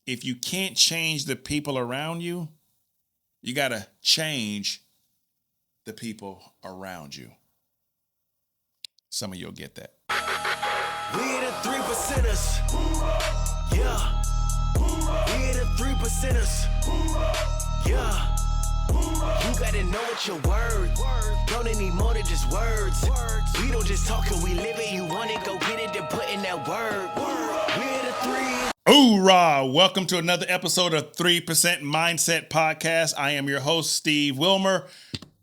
if you can't change the people around you, you got to change the people around you. Some of you'll get that. We're the 3%ers. Yeah. We're the 3%ers. Yeah. You gotta know what your word. Don't need more than just words. We don't just talk and we live it. You want it, go get it and put in that word. We're the 3. Hoorah! Welcome to another episode of 3% Mindset Podcast. I am your host, Steve Wilmer.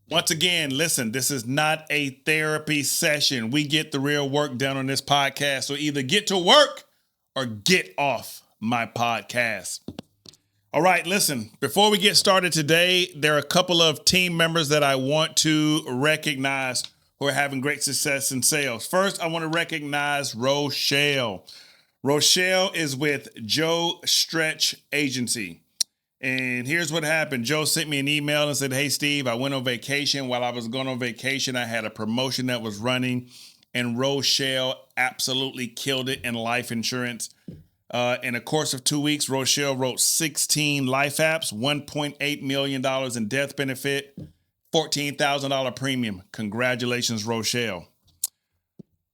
Once again, listen, this is not a therapy session. We get the real work done on this podcast. So either get to work or get off my podcast. All right, listen, before we get started today, there are a couple of team members that I want to recognize who are having great success in sales. First, I want to recognize Rochelle. Rochelle is with Joe Stretch Agency. And here's what happened. Joe sent me an email and said, hey, Steve, I went on vacation. While I was going on vacation, I had a promotion that was running, and Rochelle absolutely killed it in life insurance. In the course of 2 weeks, Rochelle wrote 16 life apps, $1.8 million in death benefit, $14,000 premium. Congratulations, Rochelle.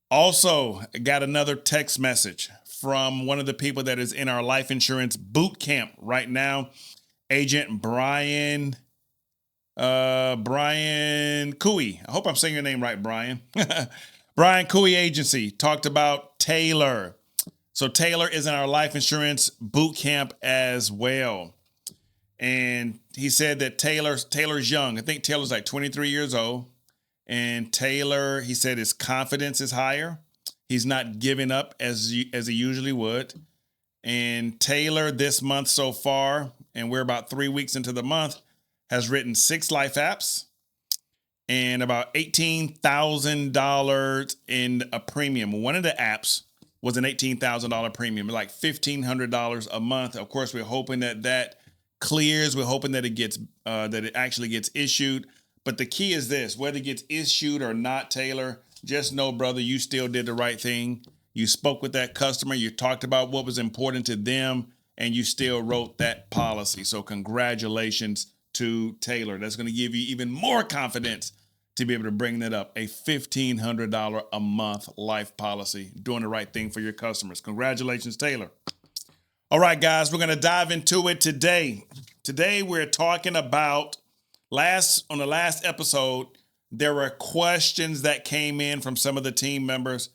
Also, got another text message from one of the people that is in our life insurance boot camp right now, Agent Brian Cooey. I hope I'm saying your name right, Brian. Brian Cooey Agency talked about Taylor. So Taylor is in our life insurance boot camp as well. And he said that Taylor's young. I think Taylor's like 23 years old. And Taylor, he said his confidence is higher. He's not giving up as he usually would. And Taylor this month so far, and we're about 3 weeks into the month, has written 6 life apps and about $18,000 in a premium. One of the apps was an $18,000 premium, like $1,500 a month. Of course, we're hoping that clears. We're hoping that it actually gets issued. But the key is this: whether it gets issued or not, Taylor, just know, brother, you still did the right thing. You spoke with that customer. You talked about what was important to them, and you still wrote that policy. So congratulations to Taylor. That's going to give you even more confidence to be able to bring that up. A $1,500 a month life policy, doing the right thing for your customers. Congratulations, Taylor. All right, guys, we're going to dive into it today. Today, we're talking about on the last episode, there were questions that came in from some of the team members,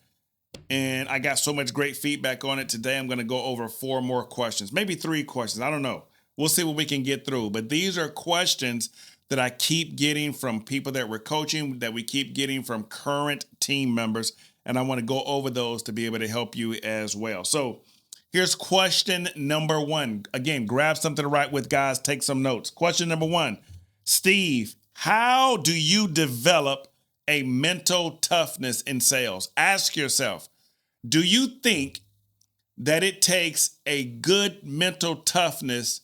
and I got so much great feedback on it. Today, I'm going to go over 4 more questions, maybe 3 questions. I don't know. We'll see what we can get through. But these are questions that I keep getting from people that we're coaching, that we keep getting from current team members. And I want to go over those to be able to help you as well. So here's question number 1. Again, grab something to write with, guys. Take some notes. Question number 1. Steve, how do you develop a mental toughness in sales? Ask yourself, do you think that it takes a good mental toughness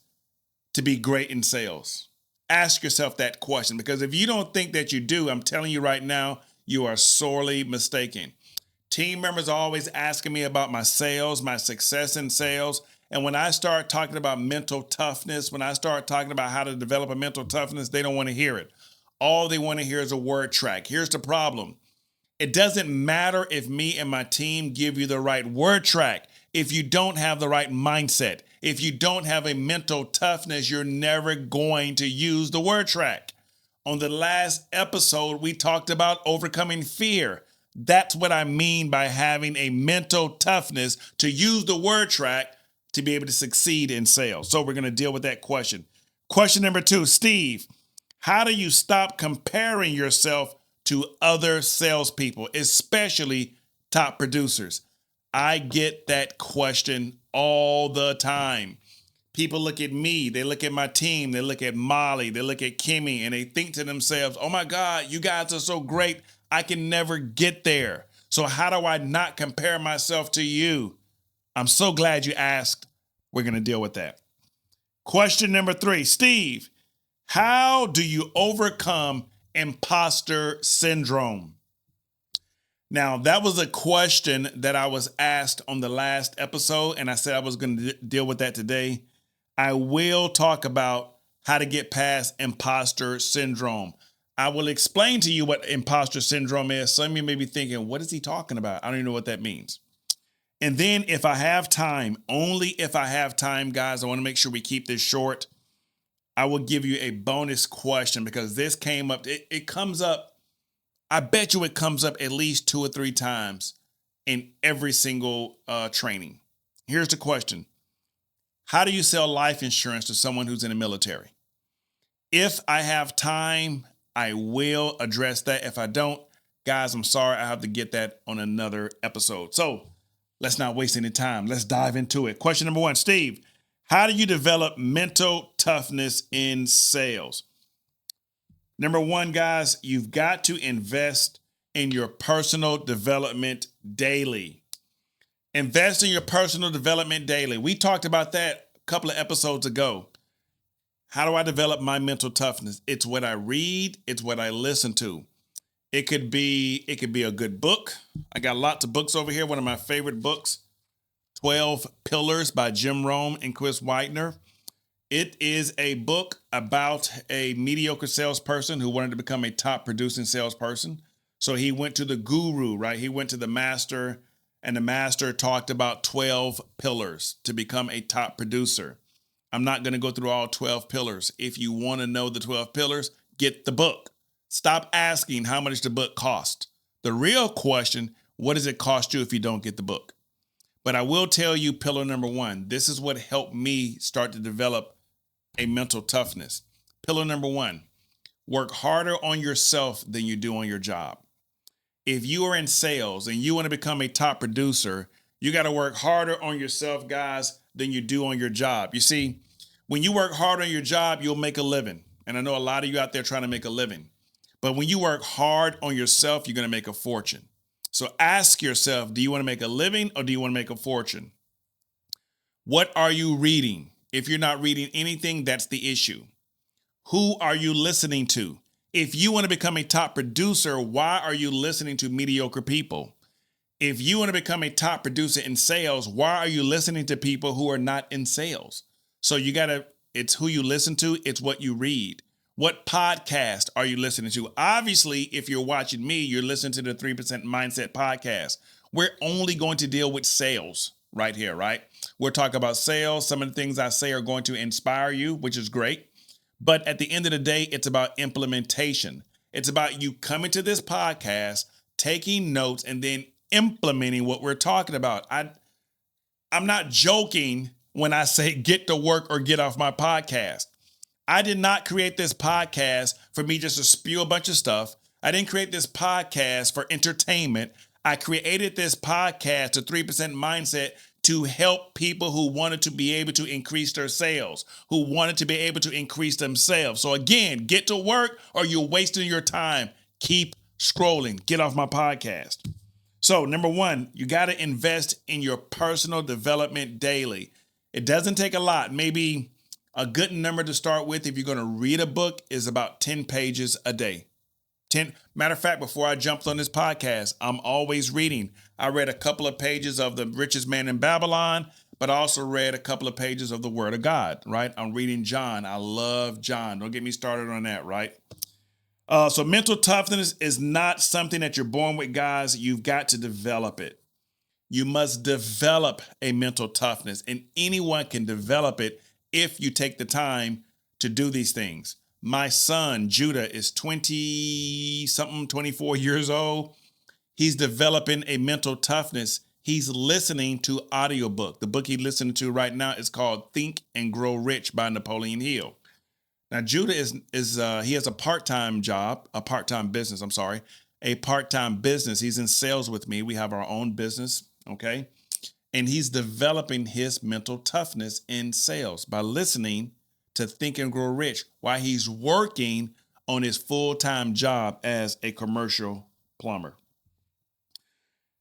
to be great in sales? Ask yourself that question, because if you don't think that you do, I'm telling you right now, you are sorely mistaken. Team members are always asking me about my sales, my success in sales. And when I start talking about mental toughness, when I start talking about how to develop a mental toughness, they don't want to hear it. All they want to hear is a word track. Here's the problem. It doesn't matter if me and my team give you the right word track. If you don't have the right mindset, if you don't have a mental toughness, you're never going to use the word track. On the last episode, we talked about overcoming fear. That's what I mean by having a mental toughness to use the word track to be able to succeed in sales. So we're going to deal with that question. Question number 2, Steve, how do you stop comparing yourself to other salespeople, especially top producers? I get that question all the time. People look at me, they look at my team, they look at Molly, they look at Kimmy, and they think to themselves, oh my God, you guys are so great. I can never get there. So how do I not compare myself to you? I'm so glad you asked. We're going to deal with that. Question number 3, Steve, how do you overcome imposter syndrome? Now, that was a question that I was asked on the last episode, and I said I was going to deal with that today. I will talk about how to get past imposter syndrome. I will explain to you what imposter syndrome is. Some of you may be thinking, what is he talking about? I don't even know what that means. And then if I have time, only if I have time, guys, I want to make sure we keep this short. I will give you a bonus question because this came up. It comes up. I bet you it comes up at least 2 or 3 times in every single training. Here's the question. How do you sell life insurance to someone who's in the military? If I have time, I will address that. If I don't, guys, I'm sorry. I have to get that on another episode. So let's not waste any time. Let's dive into it. Question number 1, Steve, how do you develop mental toughness in sales? Number 1, guys, you've got to invest in your personal development daily. Invest in your personal development daily. We talked about that a couple of episodes ago. How do I develop my mental toughness? It's what I read. It's what I listen to. It could be a good book. I got lots of books over here. One of my favorite books, 12 Pillars by Jim Rohn and Chris Widener. It is a book about a mediocre salesperson who wanted to become a top producing salesperson. So he went to the guru, right? He went to the master, and the master talked about 12 pillars to become a top producer. I'm not going to go through all 12 pillars. If you want to know the 12 pillars, get the book. Stop asking how much the book cost. The real question, what does it cost you if you don't get the book? But I will tell you pillar number 1. This is what helped me start to develop a mental toughness. Pillar number 1, work harder on yourself than you do on your job. If you are in sales and you want to become a top producer, you got to work harder on yourself, guys, than you do on your job. You see, when you work hard on your job, you'll make a living. And I know a lot of you out there trying to make a living. But when you work hard on yourself, you're going to make a fortune. So ask yourself, do you want to make a living or do you want to make a fortune? What are you reading? If you're not reading anything, that's the issue. Who are you listening to? If you want to become a top producer, why are you listening to mediocre people? If you want to become a top producer in sales, why are you listening to people who are not in sales? So it's who you listen to, it's what you read. What podcast are you listening to? Obviously, if you're watching me, you're listening to the 3% Mindset podcast. We're only going to deal with sales right here, right? We're talking about sales. Some of the things I say are going to inspire you, which is great. But at the end of the day, it's about implementation. It's about you coming to this podcast, taking notes, and then implementing what we're talking about. I'm not joking when I say get to work or get off my podcast. I did not create this podcast for me just to spew a bunch of stuff. I didn't create this podcast for entertainment. I created this podcast, the 3% Mindset, to help people who wanted to be able to increase their sales, who wanted to be able to increase themselves. So again, get to work or you're wasting your time. Keep scrolling. Get off my podcast. So number 1, you got to invest in your personal development daily. It doesn't take a lot. Maybe a good number to start with if you're going to read a book is about 10 pages a day. Matter of fact, before I jumped on this podcast, I'm always reading. I read a couple of pages of The Richest Man in Babylon, but I also read a couple of pages of the Word of God, right? I'm reading John. I love John. Don't get me started on that, right? So mental toughness is not something that you're born with, guys. You've got to develop it. You must develop a mental toughness, and anyone can develop it if you take the time to do these things. My son, Judah, is 24 years old. He's developing a mental toughness. He's listening to audiobook. The book he's listening to right now is called Think and Grow Rich by Napoleon Hill. Now, Judah he has a part-time business. He's in sales with me. We have our own business, okay? And he's developing his mental toughness in sales by listening to Think and Grow Rich while he's working on his full-time job as a commercial plumber.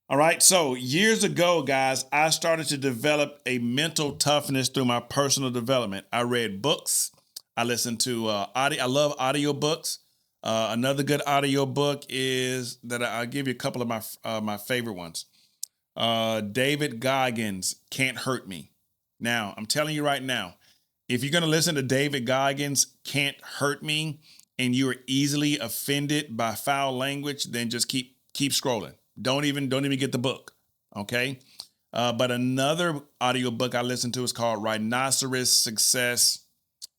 All right, so years ago, guys, I started to develop a mental toughness through my personal development. I read books. I listened to audio. I love audiobooks. Another good audiobook is that I'll give you a couple of my favorite ones. David Goggins, Can't Hurt Me. Now, I'm telling you right now, If you're going to listen to David Goggins, Can't Hurt Me, and you are easily offended by foul language, then just keep scrolling. Don't even get the book. Okay. But another audiobook I listened to is called Rhinoceros Success.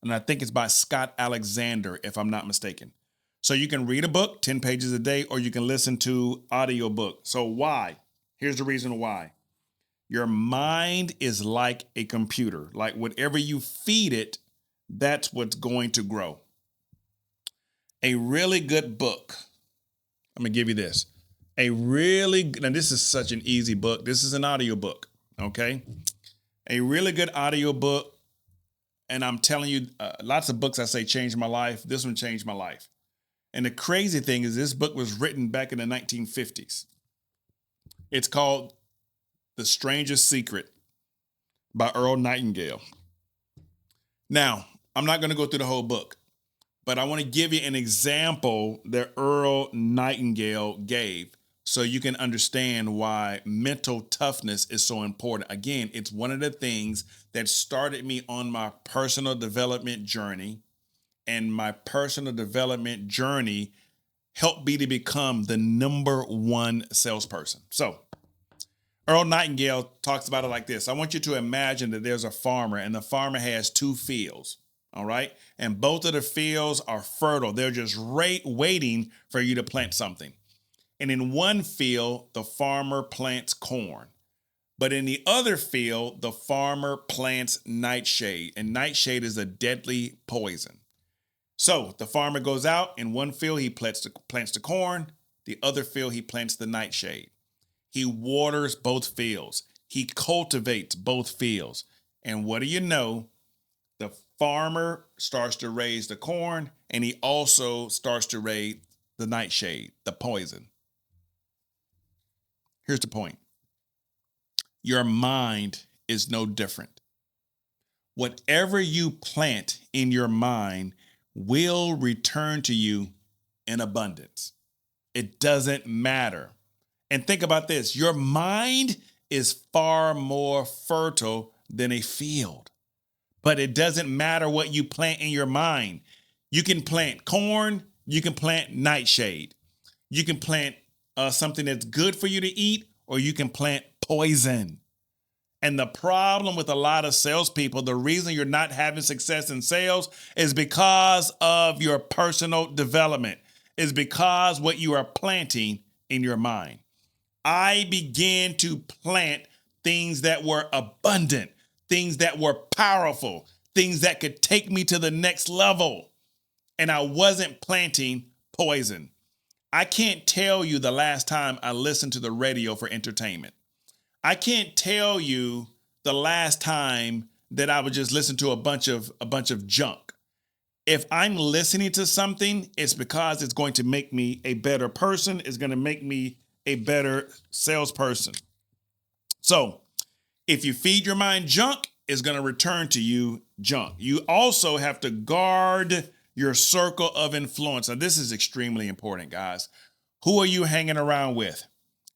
And I think it's by Scott Alexander, if I'm not mistaken. So you can read a book, 10 pages a day, or you can listen to audiobook. So why? Here's the reason why. Your mind is like a computer. Like whatever you feed it, that's what's going to grow. A really good book. I'm going to give you this. Now this is such an easy book. This is an audiobook, okay? A really good audiobook, and I'm telling you, lots of books I say changed my life. This one changed my life. And the crazy thing is this book was written back in the 1950s. It's called The Strangest Secret by Earl Nightingale. Now, I'm not going to go through the whole book, but I want to give you an example that Earl Nightingale gave so you can understand why mental toughness is so important. Again, it's one of the things that started me on my personal development journey, and my personal development journey helped me to become the number one salesperson. So Earl Nightingale talks about it like this. I want you to imagine that there's a farmer, and the farmer has 2 fields. All right. And both of the fields are fertile. They're just waiting for you to plant something. And in one field, the farmer plants corn. But in the other field, the farmer plants nightshade. And nightshade is a deadly poison. So the farmer goes out. In one field, he plants the corn. The other field, he plants the nightshade. He waters both fields. He cultivates both fields. And what do you know? The farmer starts to raise the corn, and he also starts to raise the nightshade, the poison. Here's the point. Your mind is no different. Whatever you plant in your mind will return to you in abundance. It doesn't matter. And think about this. Your mind is far more fertile than a field. But it doesn't matter what you plant in your mind. You can plant corn. You can plant nightshade. You can plant something that's good for you to eat, or you can plant poison. And the problem with a lot of salespeople, the reason you're not having success in sales is because of your personal development, is because what you are planting in your mind. I began to plant things that were abundant, things that were powerful, things that could take me to the next level. And I wasn't planting poison. I can't tell you the last time I listened to the radio for entertainment. I can't tell you the last time that I would just listen to a bunch of junk. If I'm listening to something, it's because it's going to make me a better person. It's going to make me a better salesperson. So if you feed your mind junk, it's going to return to you junk. You also have to guard your circle of influence. Now, this is extremely important, guys. Who are you hanging around with?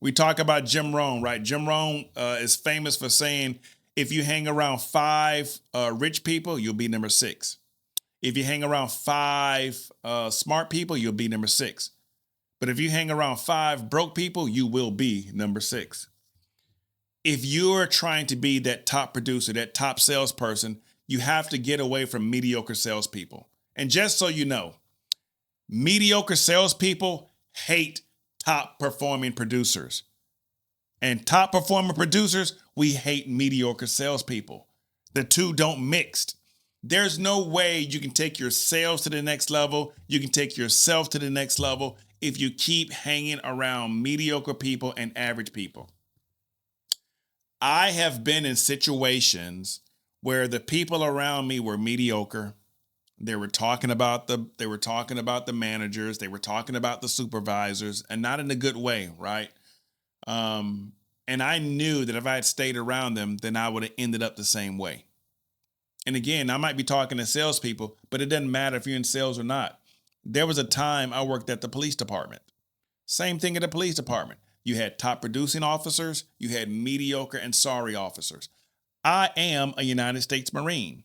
We talk about Jim Rohn, right? Jim Rohn is famous for saying, if you hang around 5 rich people, you'll be number 6. If you hang around 5 smart people, you'll be number 6. But if you hang around 5 broke people, you will be number 6. If you're trying to be that top producer, that top salesperson, you have to get away from mediocre salespeople. And just so you know, mediocre salespeople hate top performing producers. And top performing producers, we hate mediocre salespeople. The two don't mix. There's no way you can take your sales to the next level. You can take yourself to the next level if you keep hanging around mediocre people and average people. I have been in situations where the people around me were mediocre. They were talking about the managers. They were talking about the supervisors, and not in a good way, right? And I knew that if I had stayed around them, then I would have ended up the same way. And again, I might be talking to salespeople, but it doesn't matter if you're in sales or not. There was a time I worked at the police department. Same thing at the police department. You had top producing officers. You had mediocre and sorry officers. I am a United States Marine.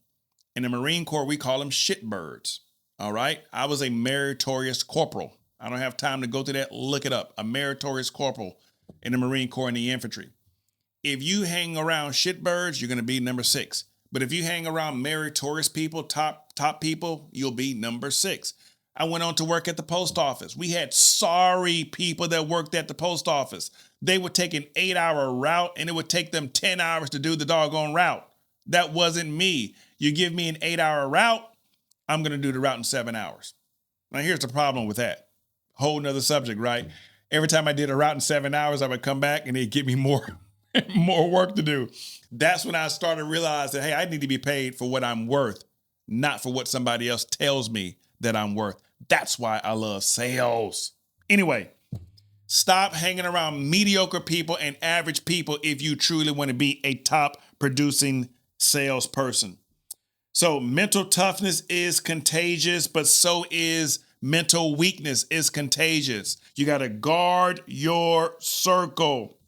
In the Marine Corps, we call them shitbirds. All right. I was a meritorious corporal. I don't have time to go through that. Look it up. A meritorious corporal in the Marine Corps in the infantry. If you hang around shitbirds, you're going to be number 6. But if you hang around meritorious people, top people, you'll be number 6. I went on to work at the post office. We had sorry people that worked at the post office. They would take an 8-hour route and it would take them 10 hours to do the doggone route. That wasn't me. You give me an 8-hour route, I'm going to do the route in 7 hours. Now, here's the problem with that. Whole nother subject, right? Every time I did a route in 7 hours, I would come back and they'd give me more work to do. That's when I started realizing, hey, I need to be paid for what I'm worth, not for what somebody else tells me that I'm worth. That's why I love sales. Anyway, stop hanging around mediocre people and average people if you truly want to be a top producing salesperson. So mental toughness is contagious, but so is mental weakness is contagious. You got to guard your circle.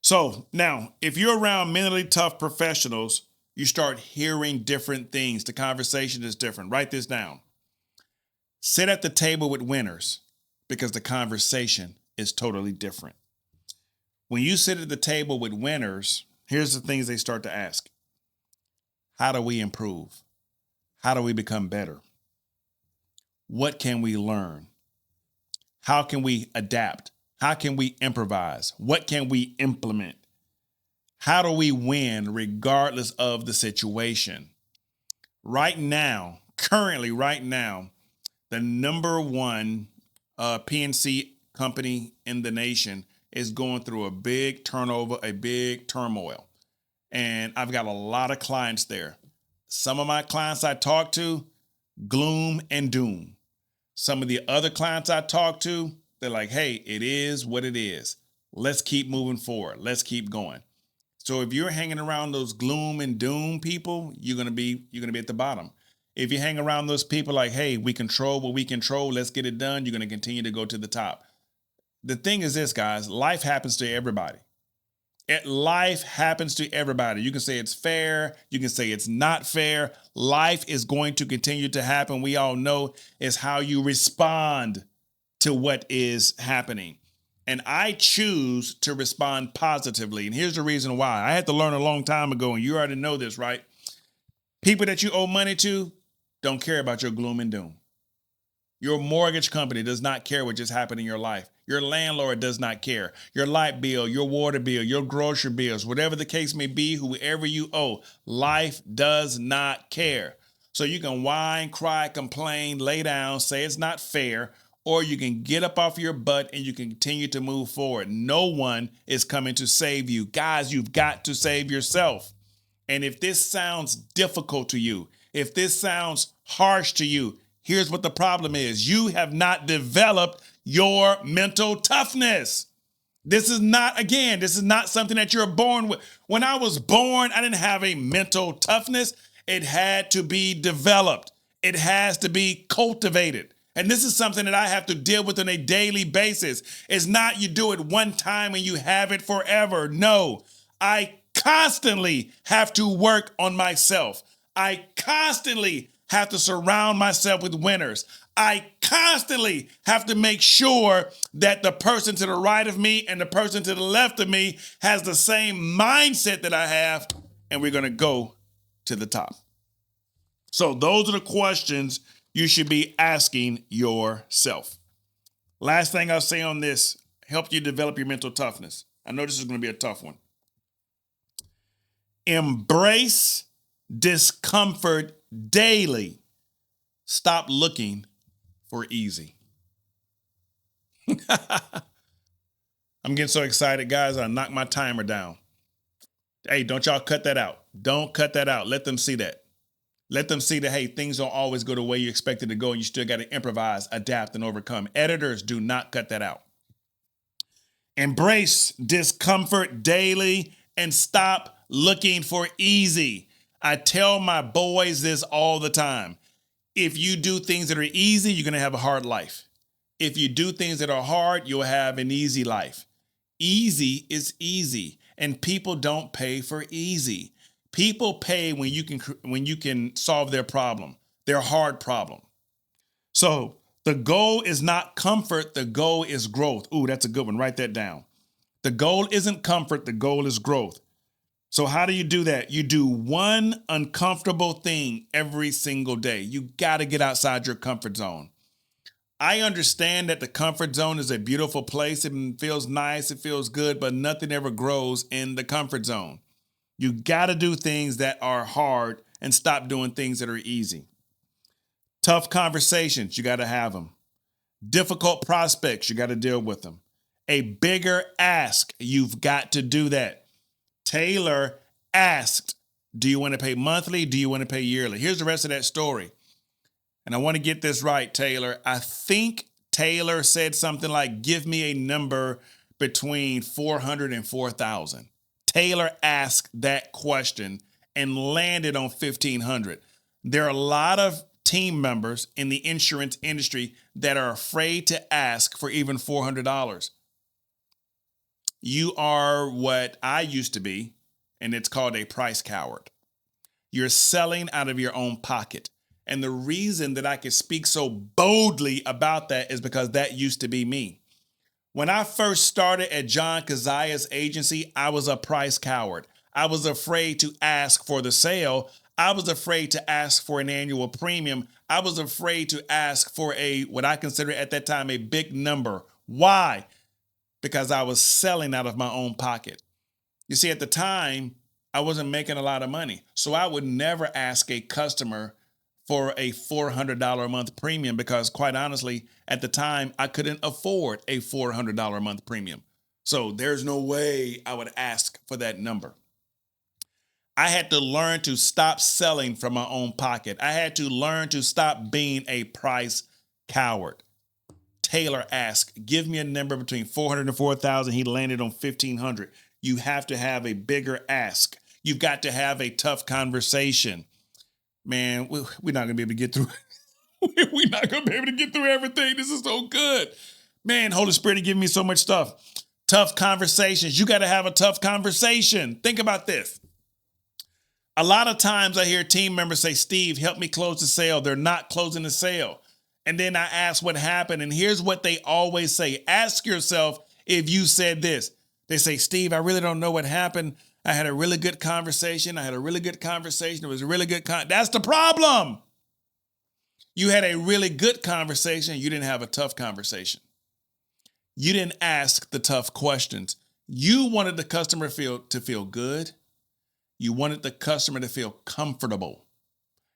So now, if you're around mentally tough professionals, you start hearing different things. The conversation is different. Write this down. Sit at the table with winners because the conversation is totally different. When you sit at the table with winners, here's the things they start to ask. How do we improve? How do we become better? What can we learn? How can we adapt? How can we improvise? What can we implement? How do we win regardless of the situation? Currently right now, the number one PNC company in the nation is going through a big turnover, a big turmoil. And I've got a lot of clients there. Some of my clients I talk to, gloom and doom. Some of the other clients I talk to, they're like, hey, it is what it is. Let's keep moving forward. Let's keep going. So if you're hanging around those gloom and doom people, you're gonna be at the bottom. If you hang around those people like, hey, we control what we control, let's get it done, you're gonna continue to go to the top. The thing is this, guys, life happens to everybody. Life happens to everybody. You can say it's fair. You can say it's not fair. Life is going to continue to happen. We all know it's how you respond to what is happening. And I choose to respond positively. And here's the reason why. I had to learn a long time ago, and you already know this, right? People that you owe money to don't care about your gloom and doom. Your mortgage company does not care what just happened in your life. Your landlord does not care. Your light bill, your water bill, your grocery bills, whatever the case may be, whoever you owe, life does not care. So you can whine, cry, complain, lay down, say it's not fair, or you can get up off your butt and you can continue to move forward. No one is coming to save you. Guys, you've got to save yourself. And if this sounds difficult to you, if this sounds harsh to you, here's what the problem is. You have not developed your mental toughness. This is not something that you're born with. When I was born, I didn't have a mental toughness. It had to be developed. It has to be cultivated. And this is something that I have to deal with on a daily basis. It's not you do it one time and you have it forever. No, I constantly have to work on myself. I constantly have to surround myself with winners. I constantly have to make sure that the person to the right of me and the person to the left of me has the same mindset that I have, and we're going to go to the top. So those are the questions you should be asking yourself. Last thing I'll say on this, help you develop your mental toughness. I know this is going to be a tough one. Embrace discomfort daily. Stop looking for easy. I'm getting so excited, guys. I knocked my timer down. Hey, don't y'all cut that out. Don't cut that out. Let them see that. Let them see that, hey, things don't always go the way you expect it to go, and you still got to improvise, adapt, and overcome. Editors, do not cut that out. Embrace discomfort daily and stop looking for easy. I tell my boys this all the time. If you do things that are easy, you're going to have a hard life. If you do things that are hard, you'll have an easy life. Easy is easy, and people don't pay for easy. People pay when you can solve their problem, their hard problem. So the goal is not comfort. The goal is growth. Ooh, that's a good one. Write that down. The goal isn't comfort. The goal is growth. So how do you do that? You do one uncomfortable thing every single day. You got to get outside your comfort zone. I understand that the comfort zone is a beautiful place. It feels nice. It feels good, but nothing ever grows in the comfort zone. You got to do things that are hard and stop doing things that are easy. Tough conversations, you got to have them. Difficult prospects, you got to deal with them. A bigger ask, you've got to do that. Taylor asked, do you want to pay monthly? Do you want to pay yearly? Here's the rest of that story. And I want to get this right, Taylor. I think Taylor said something like, give me a number between 400 and 4,000. Taylor asked that question and landed on 1,500. There are a lot of team members in the insurance industry that are afraid to ask for even $400. You are what I used to be, and it's called a price coward. You're selling out of your own pocket. And the reason that I can speak so boldly about that is because that used to be me. When I first started at John Keziah's agency, I was a price coward. I was afraid to ask for the sale. I was afraid to ask for an annual premium. I was afraid to ask for what I consider at that time a big number. Why? Because I was selling out of my own pocket. You see, at the time, I wasn't making a lot of money. So I would never ask a customer for a $400 a month premium because, quite honestly, at the time, I couldn't afford a $400 a month premium. So there's no way I would ask for that number. I had to learn to stop selling from my own pocket. I had to learn to stop being a price coward. Taylor asked, give me a number between 400 and 4,000. He landed on 1,500. You have to have a bigger ask. You've got to have a tough conversation. Man, we're not going to be able to get through. We're not going to be able to get through everything. This is so good. Man, Holy Spirit is giving me so much stuff. Tough conversations. You got to have a tough conversation. Think about this. A lot of times I hear team members say, Steve, help me close the sale. They're not closing the sale. And then I ask what happened. And here's what they always say. Ask yourself if you said this. They say, Steve, I really don't know what happened. I had a really good conversation. It was a really good That's the problem. You had a really good conversation. You didn't have a tough conversation. You didn't ask the tough questions. You wanted the customer to feel good. You wanted the customer to feel comfortable.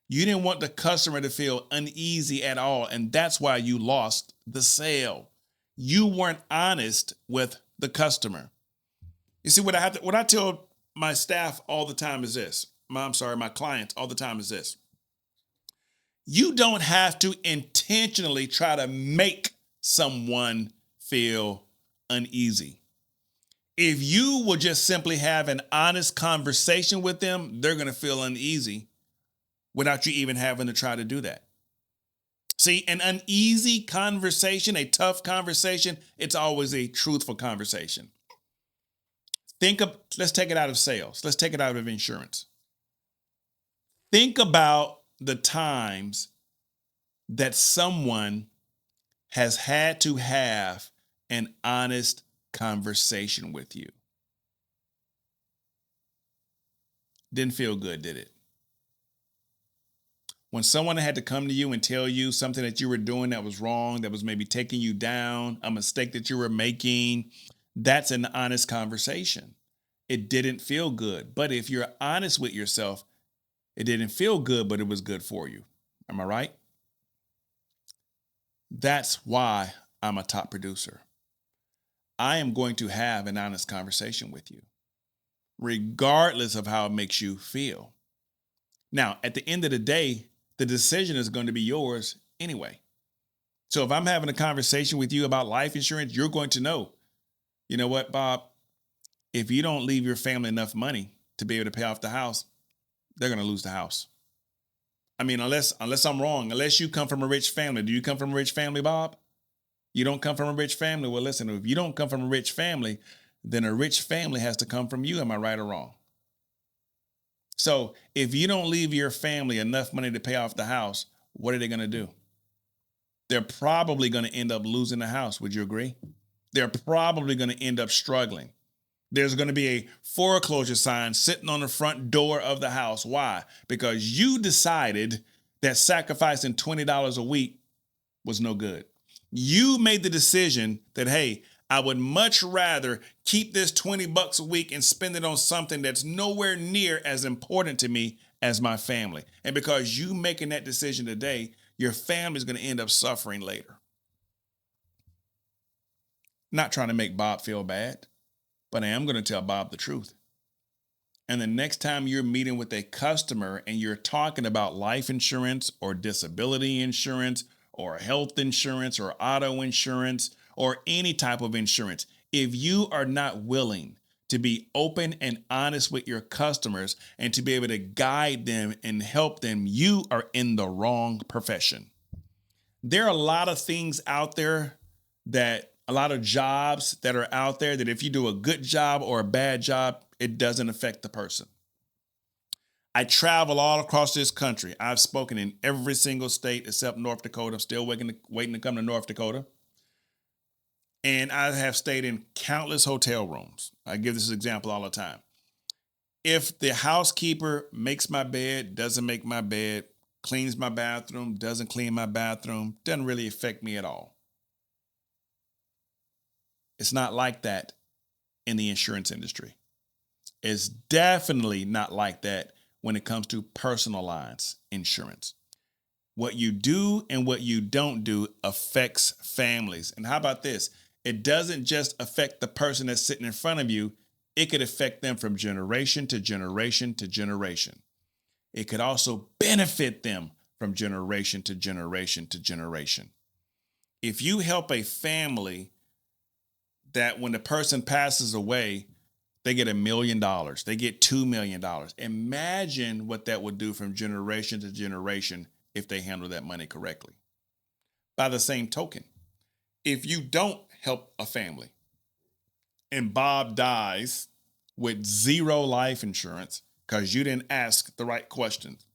You didn't want the customer to feel uneasy at all. And that's why you lost the sale. You weren't honest with the customer. You see, what I tell my staff all the time is this. My clients all the time is this. You don't have to intentionally try to make someone feel uneasy. If you will just simply have an honest conversation with them, they're going to feel uneasy without you even having to try to do that. See, an uneasy conversation, a tough conversation, it's always a truthful conversation. Let's take it out of sales. Let's take it out of insurance. Think about the times that someone has had to have an honest conversation with you. Didn't feel good, did it? When someone had to come to you and tell you something that you were doing that was wrong, that was maybe taking you down, a mistake that you were making, that's an honest conversation. It didn't feel good. But if you're honest with yourself, it didn't feel good, but it was good for you. Am I right? That's why I'm a top producer. I am going to have an honest conversation with you, regardless of how it makes you feel. Now, at the end of the day, the decision is going to be yours anyway. So if I'm having a conversation with you about life insurance, you're going to know, you know what, Bob, if you don't leave your family enough money to be able to pay off the house, they're going to lose the house. I mean, unless I'm wrong, unless you come from a rich family. Do you come from a rich family, Bob? You don't come from a rich family? Well, listen, if you don't come from a rich family, then a rich family has to come from you. Am I right or wrong? So if you don't leave your family enough money to pay off the house, what are they going to do? They're probably going to end up losing the house. Would you agree? They're probably going to end up struggling. There's going to be a foreclosure sign sitting on the front door of the house. Why? Because you decided that sacrificing $20 a week was no good. You made the decision that, hey, I would much rather keep this $20 a week and spend it on something that's nowhere near as important to me as my family. And because you making that decision today, your family is going to end up suffering later. Not trying to make Bob feel bad, but I am going to tell Bob the truth. And the next time you're meeting with a customer and you're talking about life insurance or disability insurance or health insurance or auto insurance or any type of insurance, if you are not willing to be open and honest with your customers and to be able to guide them and help them, you are in the wrong profession. There are a lot of things out there a lot of jobs that are out there that if you do a good job or a bad job, it doesn't affect the person. I travel all across this country. I've spoken in every single state except North Dakota. I'm still waiting to come to North Dakota. And I have stayed in countless hotel rooms. I give this example all the time. If the housekeeper makes my bed, doesn't make my bed, cleans my bathroom, doesn't clean my bathroom, doesn't really affect me at all. It's not like that in the insurance industry. It's definitely not like that when it comes to personal lines insurance. What you do and what you don't do affects families. And how about this? It doesn't just affect the person that's sitting in front of you. It could affect them from generation to generation to generation. It could also benefit them from generation to generation to generation. If you help a family that when the person passes away, they get $1 million, they get $2 million. Imagine what that would do from generation to generation if they handle that money correctly. By the same token, if you don't help a family and Bob dies with zero life insurance because you didn't ask the right questions,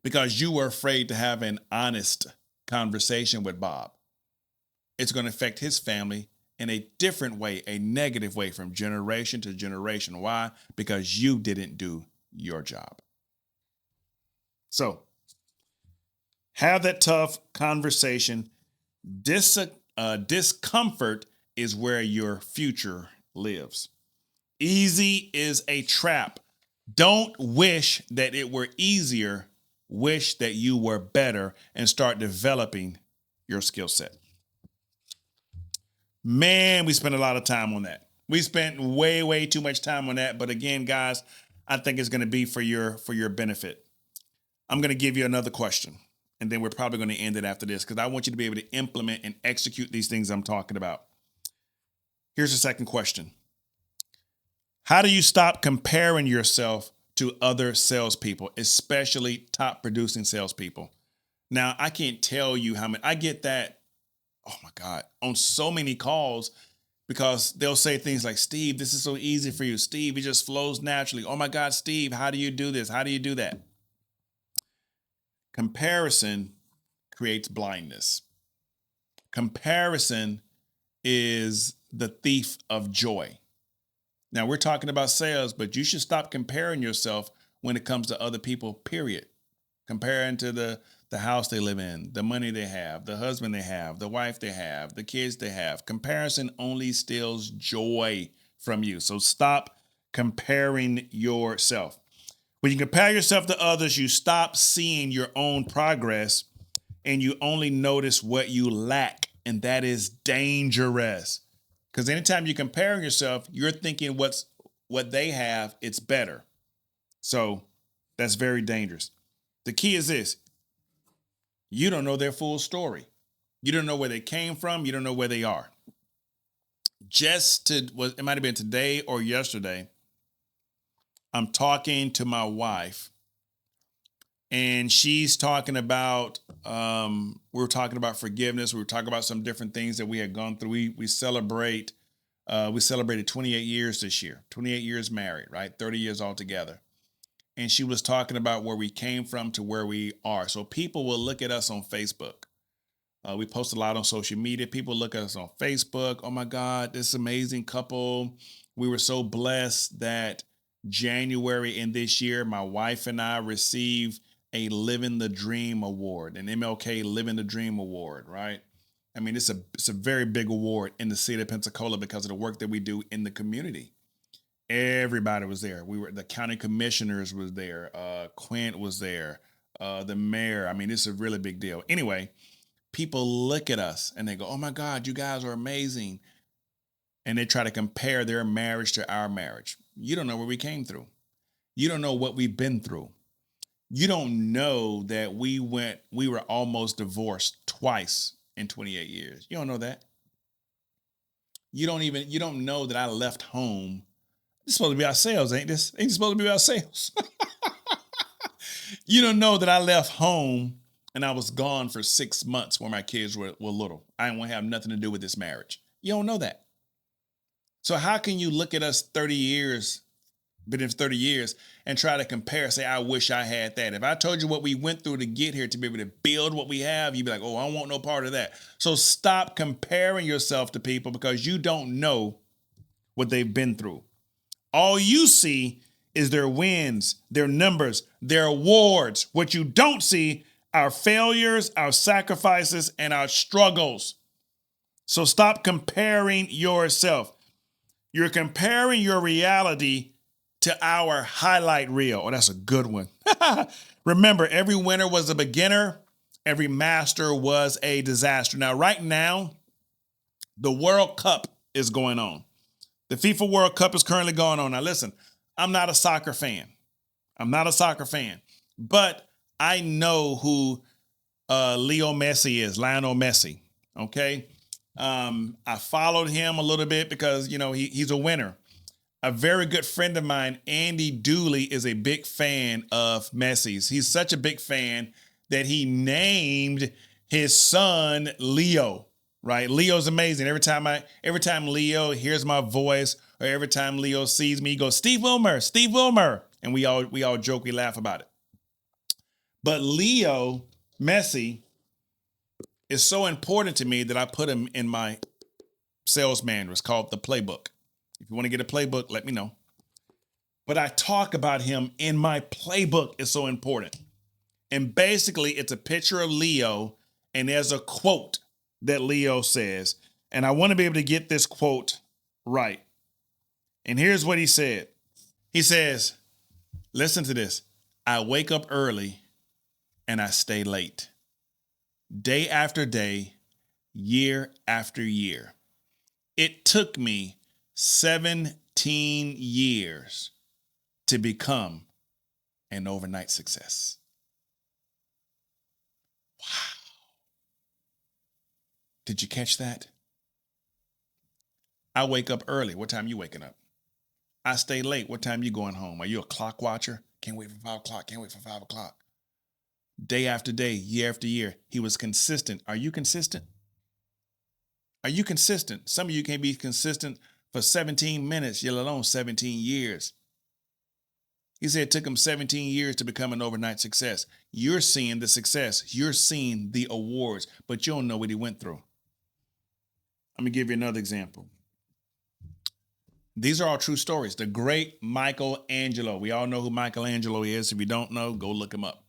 because you were afraid to have an honest conversation with Bob, it's going to affect his family in a different way, a negative way from generation to generation. Why? Because you didn't do your job. So have that tough conversation. Discomfort is where your future lives. Easy is a trap. Don't wish that it were easier. Wish that you were better and start developing your skill set. Man, we spent a lot of time on that. We spent way too much time on that. But again, guys, I think it's going to be for your benefit. I'm going to give you another question, and then we're probably going to end it after this because I want you to be able to implement and execute these things I'm talking about. Here's the second question. How do you stop comparing yourself to other salespeople, especially top producing salespeople? Now, I can't tell you how many. I get that. Oh my God, on so many calls, because they'll say things like, Steve, this is so easy for you. Steve, it just flows naturally. Oh my God, Steve, how do you do this? How do you do that? Comparison creates blindness. Comparison is the thief of joy. Now we're talking about sales, but you should stop comparing yourself when it comes to other people, period. Comparing to the house they live in, the money they have, the husband they have, the wife they have, the kids they have. Comparison only steals joy from you. So stop comparing yourself. When you compare yourself to others, you stop seeing your own progress and you only notice what you lack. And that is dangerous. Because anytime you're comparing yourself, you're thinking what they have, it's better. So that's very dangerous. The key is this. You don't know their full story. You don't know where they came from. You don't know where they are. It might have been today or yesterday, I'm talking to my wife and she's talking about, we were talking about forgiveness. We were talking about some different things that we had gone through. We celebrated 28 years this year, 28 years married, right? 30 years altogether. and she was talking about where we came from to where we are. So people will look at us on Facebook. We post a lot on social media. People look at us on Facebook. Oh my God, this amazing couple. We were so blessed that January in this year, my wife and I received a Living the Dream Award, an MLK Living the Dream Award, right? I mean, it's a very big award in the city of Pensacola because of the work that we do in the community. Everybody was there. The county commissioners was there. Quint was there. The mayor. I mean, it's a really big deal. Anyway, people look at us and they go, oh my God, you guys are amazing. And they try to compare their marriage to our marriage. You don't know where we came through. You don't know what we've been through. You don't know that we were almost divorced twice in 28 years. You don't know that. You don't know that I left home. It's supposed to be ourselves, ain't this? Ain't it supposed to be ourselves? You don't know that I left home and I was gone for 6 months when my kids were little. I didn't want to have nothing to do with this marriage. You don't know that. So how can you look at us 30 years, been in 30 years, and try to compare, say, I wish I had that. If I told you what we went through to get here, to be able to build what we have, you'd be like, oh, I don't want no part of that. So stop comparing yourself to people because you don't know what they've been through. All you see is their wins, their numbers, their awards. What you don't see, our failures, our sacrifices, and our struggles. So stop comparing yourself. You're comparing your reality to our highlight reel. Oh, that's a good one. Remember, every winner was a beginner. Every master was a disaster. Now, right now, the World Cup is going on. The FIFA World Cup is currently going on. Now, listen, I'm not a soccer fan. But I know who Lionel Messi, okay? I followed him a little bit because, he's a winner. A very good friend of mine, Andy Dooley, is a big fan of Messi's. He's such a big fan that he named his son Leo, right? Leo's amazing. Every time Leo hears my voice or every time Leo sees me, he goes, Steve Wilmer. And we all joke, we laugh about it. But Leo Messi is so important to me that I put him in my sales manual. It's called The Playbook. If you want to get a playbook, let me know. But I talk about him in my playbook. It's so important. And basically, it's a picture of Leo, and there's a quote that Leo says. And I want to be able to get this quote right. And here's what he said. He says, listen to this. I wake up early and I stay late. Day after day, year after year. It took me 17 years to become an overnight success. Wow. Did you catch that? I wake up early. What time you waking up? I stay late. What time you going home? Are you a clock watcher? Can't wait for 5 o'clock. Can't wait for 5 o'clock. Day after day, year after year, he was consistent. Are you consistent? Are you consistent? Some of you can't be consistent for 17 minutes, let alone 17 years. He said it took him 17 years to become an overnight success. You're seeing the success. You're seeing the awards, but you don't know what he went through. Let me give you another example. These are all true stories. The great Michelangelo. We all know who Michelangelo is. If you don't know, go look him up.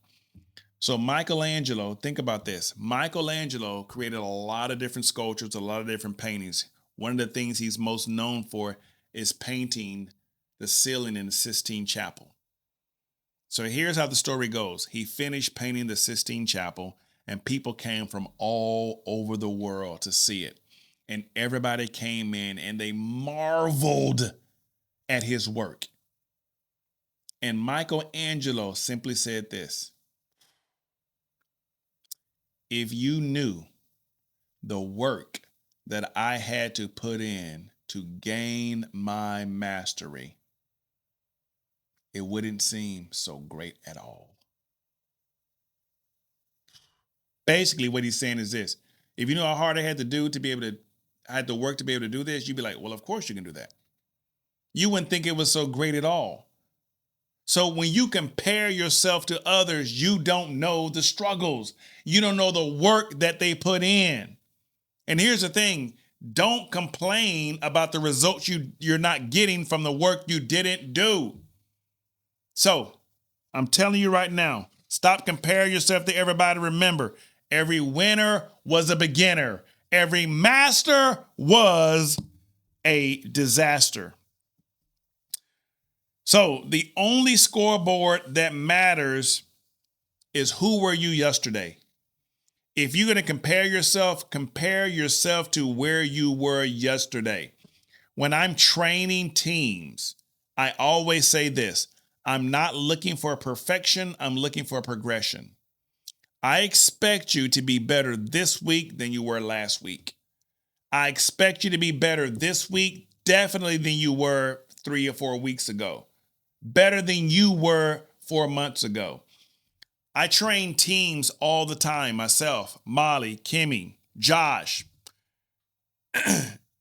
So Michelangelo, think about this. Michelangelo created a lot of different sculptures, a lot of different paintings. One of the things he's most known for is painting the ceiling in the Sistine Chapel. So here's how the story goes. He finished painting the Sistine Chapel, and people came from all over the world to see it. And everybody came in and they marveled at his work. And Michelangelo simply said this: if you knew the work that I had to put in to gain my mastery, it wouldn't seem so great at all. Basically, what he's saying is this: if you know how hard I had to do to be able to, I had to work to be able to do this, you'd be like, well, of course you can do that. You wouldn't think it was so great at all. So when you compare yourself to others, you don't know the struggles. You don't know the work that they put in. And here's the thing. Don't complain about the results you're not getting from the work you didn't do. So I'm telling you right now, stop comparing yourself to everybody. Remember, every winner was a beginner. Every master was a disaster. So the only scoreboard that matters is who were you yesterday. If you're going to compare yourself to where you were yesterday. When I'm training teams, I always say this. I'm not looking for perfection. I'm looking for progression. I expect you to be better this week than you were last week. I expect you to be better this week, definitely than you were 3 or 4 weeks ago. Better than you were 4 months ago. I train teams all the time, myself, Molly, Kimmy, Josh.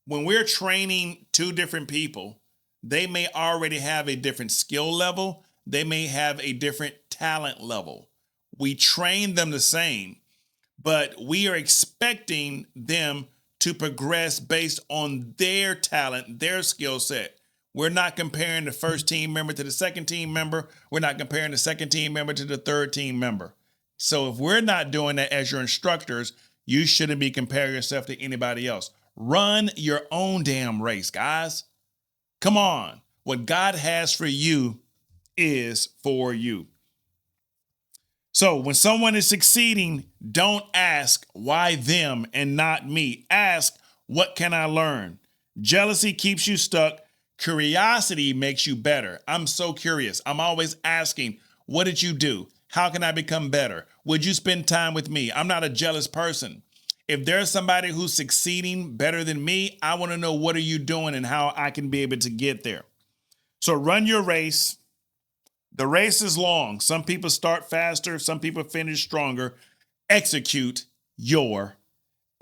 When we're training 2 different people, they may already have a different skill level. They may have a different talent level. We train them the same, but we are expecting them to progress based on their talent, their skill set. We're not comparing the first team member to the second team member. We're not comparing the second team member to the third team member. So if we're not doing that as your instructors, you shouldn't be comparing yourself to anybody else. Run your own damn race, guys. Come on. What God has for you is for you. So when someone is succeeding, don't ask why them and not me. Ask, what can I learn? Jealousy keeps you stuck. Curiosity makes you better. I'm so curious. I'm always asking, what did you do? How can I become better? Would you spend time with me? I'm not a jealous person. If there's somebody who's succeeding better than me, I want to know, what are you doing and how I can be able to get there. So run your race. The race is long. Some people start faster. Some people finish stronger. Execute your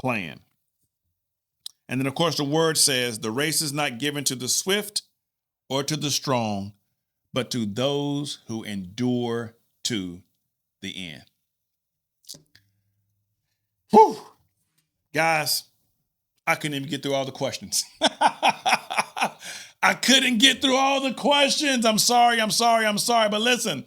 plan. And then, of course, the word says the race is not given to the swift or to the strong, but to those who endure to the end. Whew. Guys, I couldn't even get through all the questions. I couldn't get through all the questions. I'm sorry. But listen,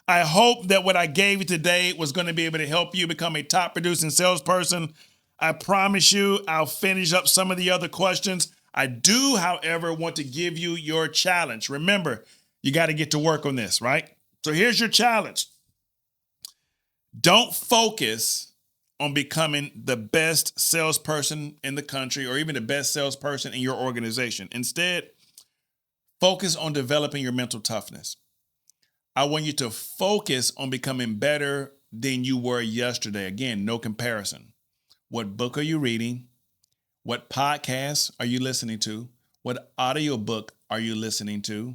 I hope that what I gave you today was going to be able to help you become a top producing salesperson. I promise you, I'll finish up some of the other questions. I do, however, want to give you your challenge. Remember, you got to get to work on this, right? So here's your challenge. Don't focus on becoming the best salesperson in the country or even the best salesperson in your organization. Instead, focus on developing your mental toughness. I want you to focus on becoming better than you were yesterday. Again, no comparison. What book are you reading? What podcasts are you listening to? What audiobook are you listening to?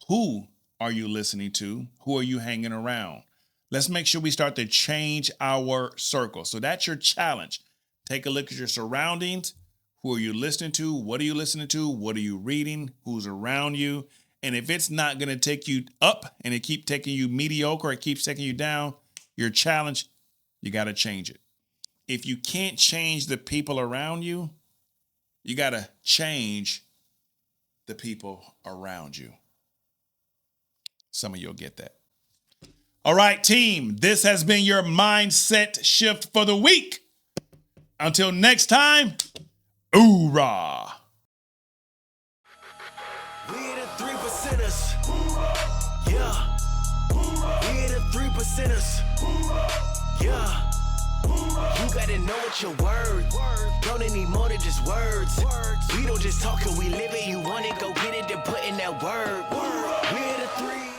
Who are you listening to? Who are you hanging around? Let's make sure we start to change our circle. So that's your challenge. Take a look at your surroundings. Who are you listening to? What are you listening to? What are you reading? Who's around you? And if it's not going to take you up and it keeps taking you mediocre, it keeps taking you down, your challenge, you got to change it. If you can't change the people around you, you got to change the people around you. Some of you will get that. All right, team, this has been your mindset shift for the week. Until next time, hoorah. We're the 3%ers. Yeah. We're the 3%ers. Yeah. You gotta know what your worth. Don't need more than just words. We don't just talk it, we live it. You want it, go get it, then put in that word. We're the 3.